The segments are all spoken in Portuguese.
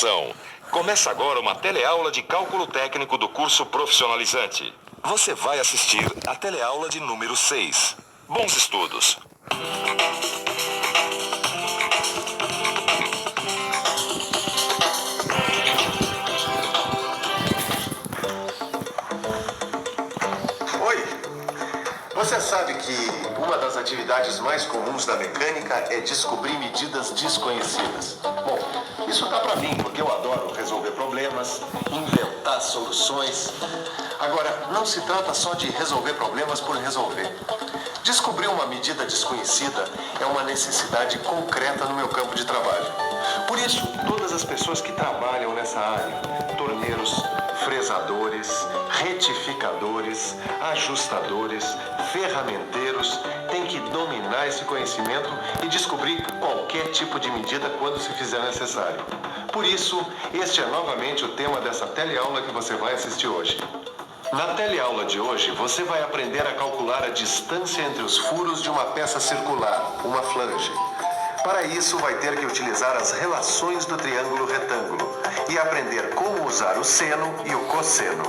Atenção! Começa agora uma teleaula de cálculo técnico do curso profissionalizante. Você vai assistir a teleaula de número 6. Bons estudos! Oi! Você sabe que uma das atividades mais comuns da mecânica é descobrir medidas desconhecidas. Bom, isso dá pra mim porque eu adoro resolver problemas, inventar soluções. Agora, não se trata só de resolver problemas por resolver. Descobrir uma medida desconhecida é uma necessidade concreta no meu campo de trabalho. Por isso, todas as pessoas que trabalham nessa área, torneiros, fresadores, retificadores, ajustadores, ferramenteiros, têm que dominar esse conhecimento e descobrir qualquer tipo de medida quando se fizer necessário. Por isso, este é novamente o tema dessa teleaula que você vai assistir hoje. Na teleaula de hoje, você vai aprender a calcular a distância entre os furos de uma peça circular, uma flange. Para isso, vai ter que utilizar as relações do triângulo retângulo e aprender como usar o seno e o cosseno.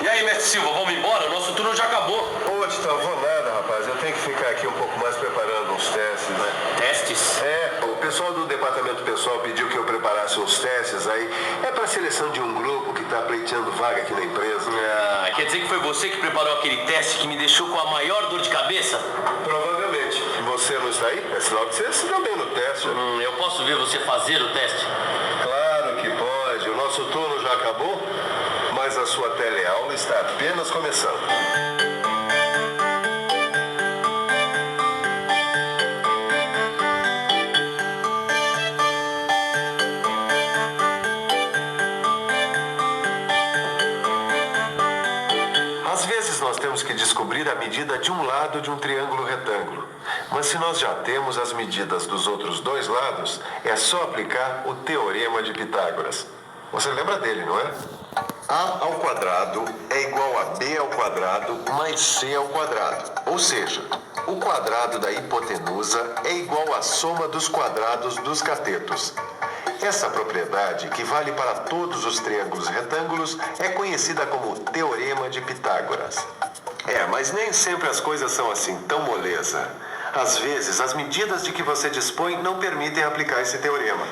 E aí, mestre Silva, vamos embora? O nosso turno já acabou. Ô, Titão, vou nada, rapaz. Eu tenho que ficar aqui um pouco mais preparando uns testes, né? Testes? É, o pessoal do departamento pessoal pediu que eu preparasse uns testes aí. É para seleção de um grupo que está pleiteando vaga aqui na empresa. Ah, quer dizer que foi você que preparou aquele teste que me deixou com a maior dor de cabeça? Provavelmente. Você não está aí? É sinal que você se deu bem no teste. Eu posso ver você fazer o teste? Claro que pode. O nosso turno já acabou, mas a sua teleaula está apenas começando. Às vezes nós temos que descobrir a medida de um lado de um triângulo retângulo. Mas se nós já temos as medidas dos outros dois lados, é só aplicar o Teorema de Pitágoras. Você lembra dele, não é? A ao quadrado é igual a B ao quadrado mais C ao quadrado. Ou seja, o quadrado da hipotenusa é igual à soma dos quadrados dos catetos. Essa propriedade, que vale para todos os triângulos retângulos, é conhecida como Teorema de Pitágoras. Mas nem sempre as coisas são assim tão moleza. Às vezes, as medidas de que você dispõe não permitem aplicar esse teorema.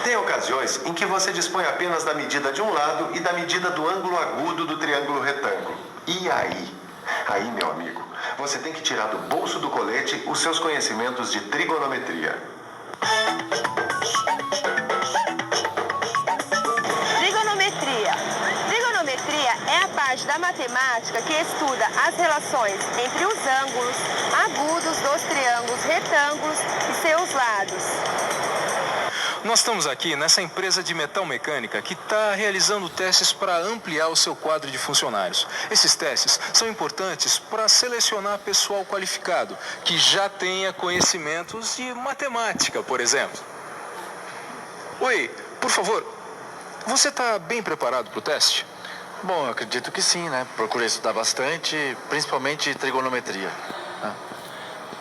Tem ocasiões em que você dispõe apenas da medida de um lado e da medida do ângulo agudo do triângulo retângulo. E aí? Aí, meu amigo, você tem que tirar do bolso do colete os seus conhecimentos de trigonometria. Trigonometria é a parte da matemática que estuda as relações entre os ângulos agudos dos triângulos retângulos e seus lados. Nós estamos aqui nessa empresa de metal mecânica que está realizando testes para ampliar o seu quadro de funcionários. Esses testes são importantes para selecionar pessoal qualificado, que já tenha conhecimentos de matemática, por exemplo. Oi, por favor, você está bem preparado para o teste? Bom, eu acredito que sim, né? Procurei estudar bastante, principalmente trigonometria.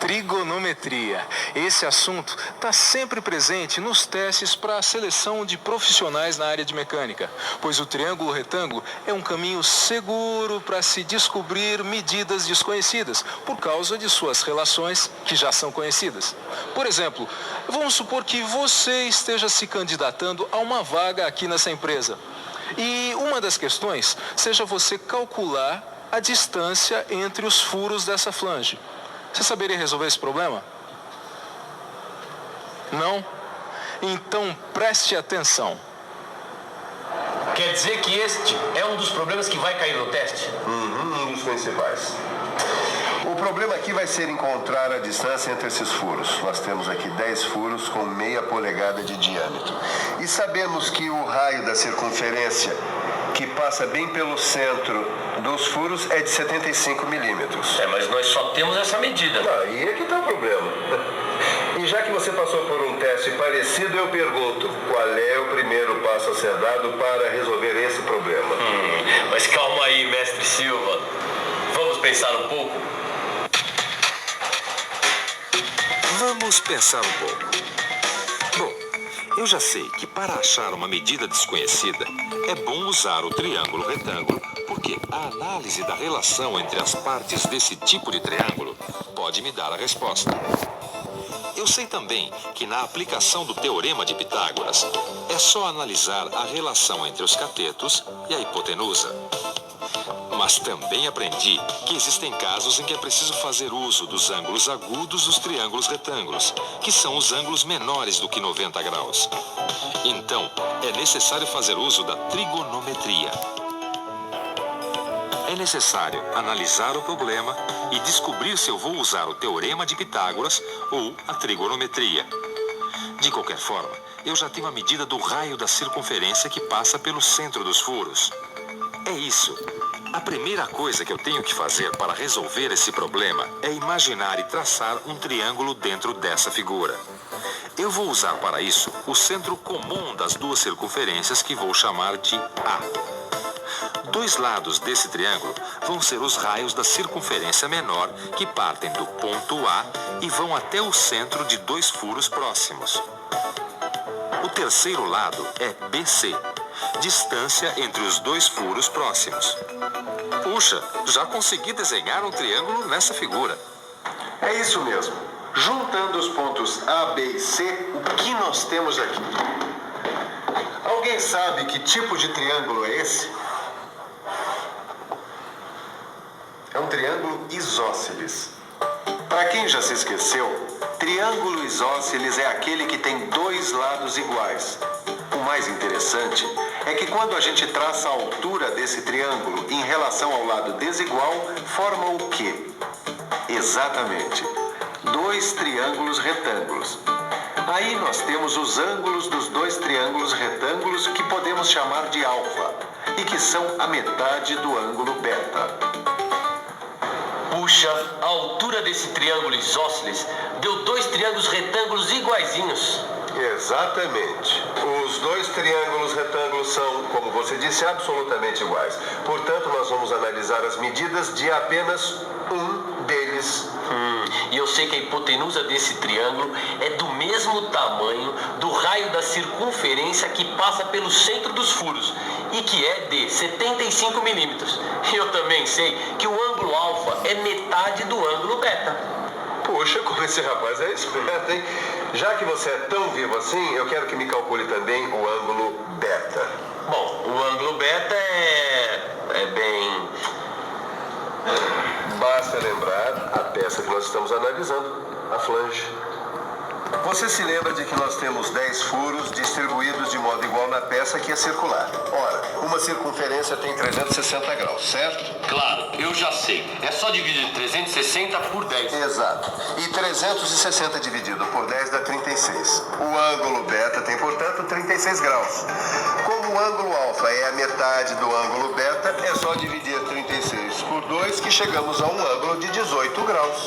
Trigonometria. Esse assunto está sempre presente nos testes para a seleção de profissionais na área de mecânica, pois o triângulo retângulo é um caminho seguro para se descobrir medidas desconhecidas, por causa de suas relações que já são conhecidas. Por exemplo, vamos supor que você esteja se candidatando a uma vaga aqui nessa empresa. E uma das questões seja você calcular a distância entre os furos dessa flange. Você saberia resolver esse problema? Não? Então preste atenção. Quer dizer que este é um dos problemas que vai cair no teste? Um dos principais. O problema aqui vai ser encontrar a distância entre esses furos. Nós temos aqui 10 furos com meia polegada de diâmetro. E sabemos que o raio da circunferência, que passa bem pelo centro dos furos, é de 75 milímetros. Mas nós só temos essa medida. Aí é que está o problema. E já que você passou por um teste parecido, eu pergunto, qual é o primeiro passo a ser dado para resolver esse problema? Mas calma aí, mestre Silva. Vamos pensar um pouco? Vamos pensar um pouco. Bom, Eu já sei que para achar uma medida desconhecida, é bom usar o triângulo retângulo, porque a análise da relação entre as partes desse tipo de triângulo pode me dar a resposta. Eu sei também que na aplicação do Teorema de Pitágoras, é só analisar a relação entre os catetos e a hipotenusa. Mas também aprendi que existem casos em que é preciso fazer uso dos ângulos agudos dos triângulos retângulos, que são os ângulos menores do que 90 graus. Então, é necessário fazer uso da trigonometria. É necessário analisar o problema e descobrir se eu vou usar o Teorema de Pitágoras ou a trigonometria. De qualquer forma, eu já tenho a medida do raio da circunferência que passa pelo centro dos furos. É isso. A primeira coisa que eu tenho que fazer para resolver esse problema é imaginar e traçar um triângulo dentro dessa figura. Eu vou usar para isso o centro comum das duas circunferências que vou chamar de A. Dois lados desse triângulo vão ser os raios da circunferência menor que partem do ponto A e vão até o centro de dois furos próximos. O terceiro lado é BC, distância entre os dois furos próximos. Puxa, já consegui desenhar um triângulo nessa figura. É isso mesmo. Juntando os pontos A, B e C, o que nós temos aqui? Alguém sabe que tipo de triângulo é esse? É um triângulo isósceles. Para quem já se esqueceu, triângulo isósceles é aquele que tem dois lados iguais. O mais interessante é que quando a gente traça a altura desse triângulo em relação ao lado desigual, forma o quê? Exatamente, dois triângulos retângulos. Aí nós temos os ângulos dos dois triângulos retângulos que podemos chamar de alfa e que são a metade do ângulo beta. Puxa, a altura desse triângulo isósceles deu dois triângulos retângulos iguaizinhos. Exatamente. Os dois triângulos retângulos são, como você disse, absolutamente iguais. Portanto, nós vamos analisar as medidas de apenas um deles. E eu sei que a hipotenusa desse triângulo é do mesmo tamanho do raio da circunferência que passa pelo centro dos furos e que é de 75 milímetros. Eu também sei que o ângulo alfa é metade do ângulo beta. Poxa, como esse rapaz é esperto, hein? Já que você é tão vivo assim, eu quero que me calcule também o ângulo beta. Bom, o ângulo beta é bem... Basta lembrar a peça que nós estamos analisando, a flange. Você se lembra de que nós temos 10 furos distribuídos de modo igual na peça que é circular. Ora, uma circunferência tem 360 graus, certo? Claro, eu já sei. É só dividir 360 por 10. Exato. E 360 dividido por 10 dá 36. O ângulo beta tem, portanto, 36 graus. Como o ângulo alfa é a metade do ângulo beta, é só dividir 36 por 2 que chegamos a um ângulo de 18 graus.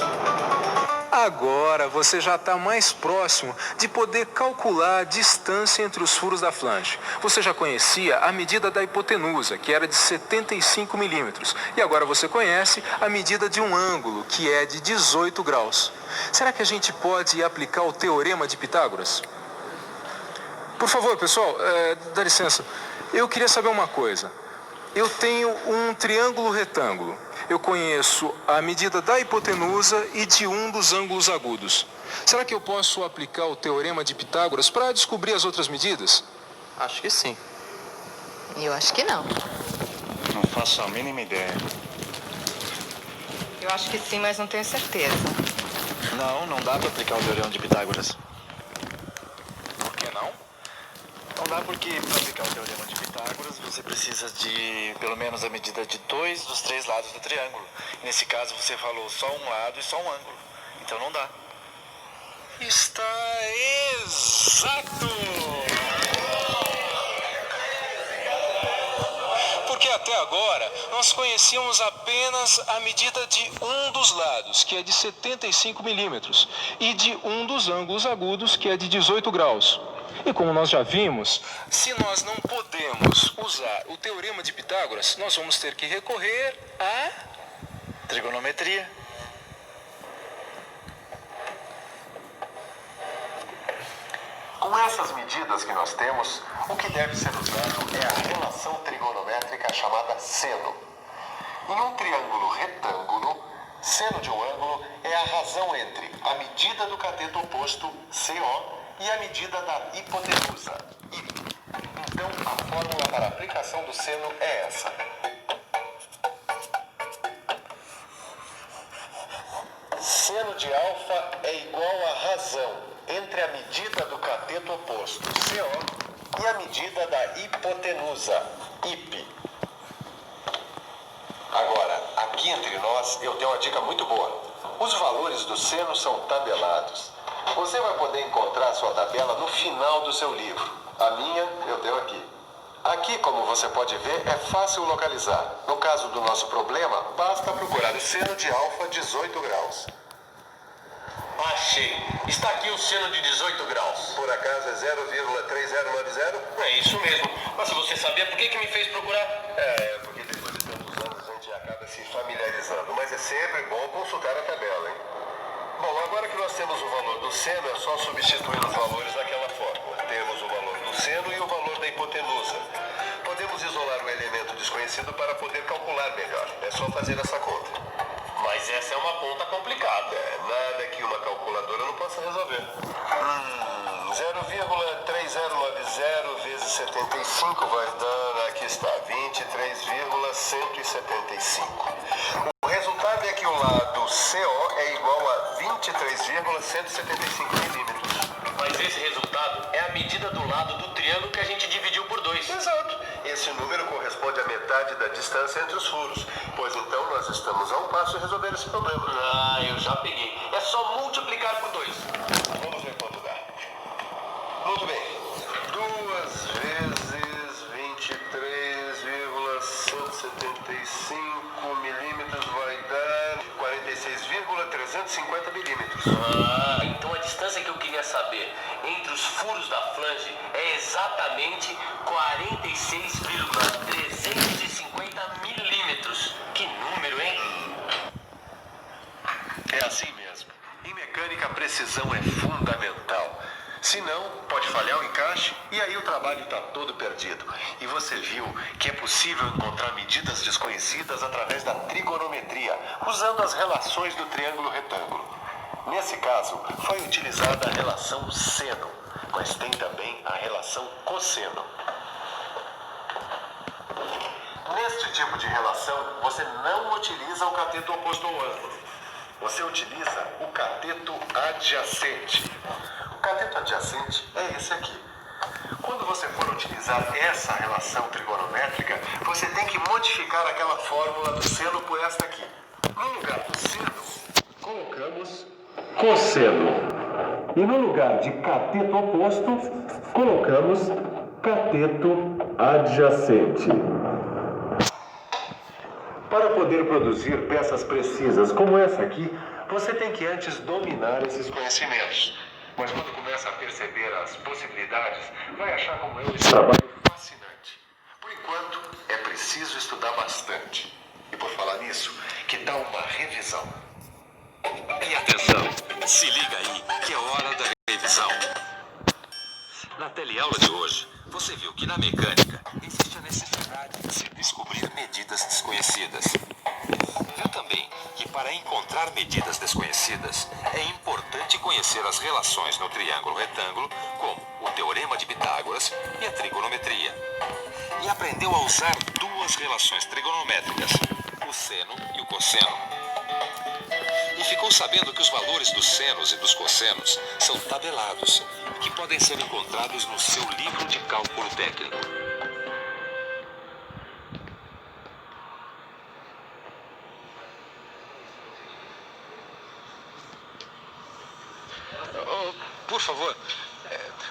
Agora você já está mais próximo de poder calcular a distância entre os furos da flange. Você já conhecia a medida da hipotenusa, que era de 75 milímetros. E agora você conhece a medida de um ângulo, que é de 18 graus. Será que a gente pode aplicar o Teorema de Pitágoras? Por favor, pessoal, dá licença. Eu queria saber uma coisa. Eu tenho um triângulo retângulo. Eu conheço a medida da hipotenusa e de um dos ângulos agudos. Será que eu posso aplicar o Teorema de Pitágoras para descobrir as outras medidas? Acho que sim. Eu acho que não. Não faço a mínima ideia. Eu acho que sim, mas não tenho certeza. Não dá para aplicar o Teorema de Pitágoras. Por que não? Não dá porque para aplicar o Teorema de Pitágoras você precisa de pelo menos a medida de 2 dos 3 lados do triângulo. E nesse caso você falou só um lado e só um ângulo. Então não dá. Está exato! Porque até agora nós conhecíamos apenas a medida de um dos lados, que é de 75 milímetros, e de um dos ângulos agudos, que é de 18 graus. E como nós já vimos, se nós não podemos usar o Teorema de Pitágoras, nós vamos ter que recorrer à Trigonometria. Com essas medidas que nós temos, o que deve ser usado é a relação trigonométrica chamada seno. Em um triângulo retângulo, seno de um ângulo é a razão entre a medida do cateto oposto, CO, e a medida da hipotenusa, I. Então, a fórmula para a aplicação do seno é essa. Seno de alfa é igual à razão entre a medida do cateto oposto, CO, e a medida da hipotenusa, IP. Agora, aqui entre nós, eu tenho uma dica muito boa. Os valores do seno são tabelados. Você vai poder encontrar a sua tabela no final do seu livro. A minha, eu tenho aqui. Aqui, como você pode ver, é fácil localizar. No caso do nosso problema, basta procurar o seno de alfa 18 graus. Achei. Está aqui o seno de 18 graus. Por acaso é 0,3090? É isso mesmo. Mas se você sabia, por que me fez procurar? Porque depois de tantos anos a gente acaba se familiarizando. Mas é sempre bom consultar a tabela, hein? Bom, agora que nós temos o valor do seno, é só substituir os valores naquela fórmula. Temos o valor do seno e o valor da hipotenusa. Podemos isolar o elemento desconhecido para poder calcular melhor. É só fazer essa conta. Mas essa é uma conta complicada. Nada que uma calculadora não possa resolver. 0,3090 vezes 75 vai dar, aqui está, 23,175. O resultado é que o lado CO é igual a 23,175 milímetros. Mas esse resultado é a medida do lado do triângulo que a gente dividiu por 2. Exato. Esse número corresponde à metade da distância entre os furos. Pois então nós estamos a um passo de resolver esse problema. Ah, eu já peguei. É só multiplicar por 2. Vamos ver quanto dá. Muito bem. 2 vezes 23,175 milímetros vai dar 46,350 milímetros. Ah, então a distância que eu queria saber entre os furos da flange é exatamente 46,350 milímetros. Que número, hein? É assim mesmo. Em mecânica, a precisão é fundamental. Se não, pode falhar o encaixe e aí o trabalho está todo perdido. E você viu que é possível encontrar medidas desconhecidas através da trigonometria, usando as relações do triângulo retângulo. Nesse caso, foi utilizada a relação seno, mas tem também a relação cosseno. Neste tipo de relação, você não utiliza o cateto oposto ao ângulo. Você utiliza o cateto adjacente. O cateto adjacente é esse aqui. Quando você for utilizar essa relação trigonométrica, você tem que modificar aquela fórmula do seno por esta aqui. No lugar do seno, colocamos cosseno. E no lugar de cateto oposto, colocamos cateto adjacente. Para poder produzir peças precisas como essa aqui, você tem que antes dominar esses conhecimentos. Mas quando começa a perceber as possibilidades, vai achar como eu esse trabalho fascinante. Por enquanto, é preciso estudar bastante. E por falar nisso, que tal uma revisão? E atenção, se liga aí que é hora da revisão. Na teleaula de hoje, você viu que na mecânica existe a necessidade de se descobrir medidas desconhecidas. Viu também que para encontrar medidas desconhecidas é importante conhecer as relações no triângulo retângulo, como o teorema de Pitágoras e a trigonometria. E aprendeu a usar duas relações trigonométricas, o seno e o cosseno. E ficou sabendo que os valores dos senos e dos cossenos são tabelados, que podem ser encontrados no seu livro de cálculo técnico. Por favor,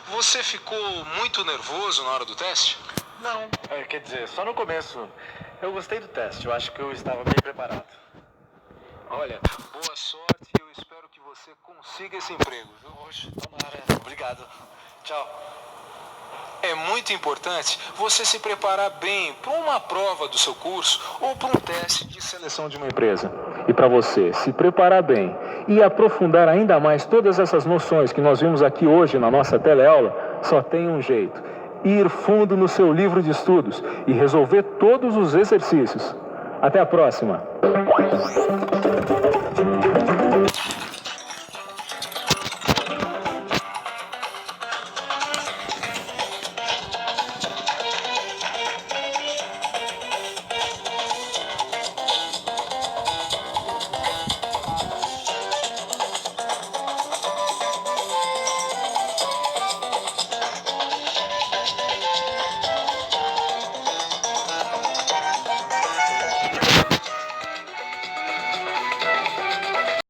você ficou muito nervoso na hora do teste? Não, quer dizer, só no começo. Eu gostei do teste, eu acho que eu estava bem preparado. Olha, boa sorte e eu espero que você consiga esse emprego, viu? Hoje, tomara. Obrigado. Tchau. É muito importante você se preparar bem para uma prova do seu curso ou para um teste de seleção de uma empresa. E para você se preparar bem e aprofundar ainda mais todas essas noções que nós vimos aqui hoje na nossa teleaula, só tem um jeito: ir fundo no seu livro de estudos e resolver todos os exercícios. Até a próxima!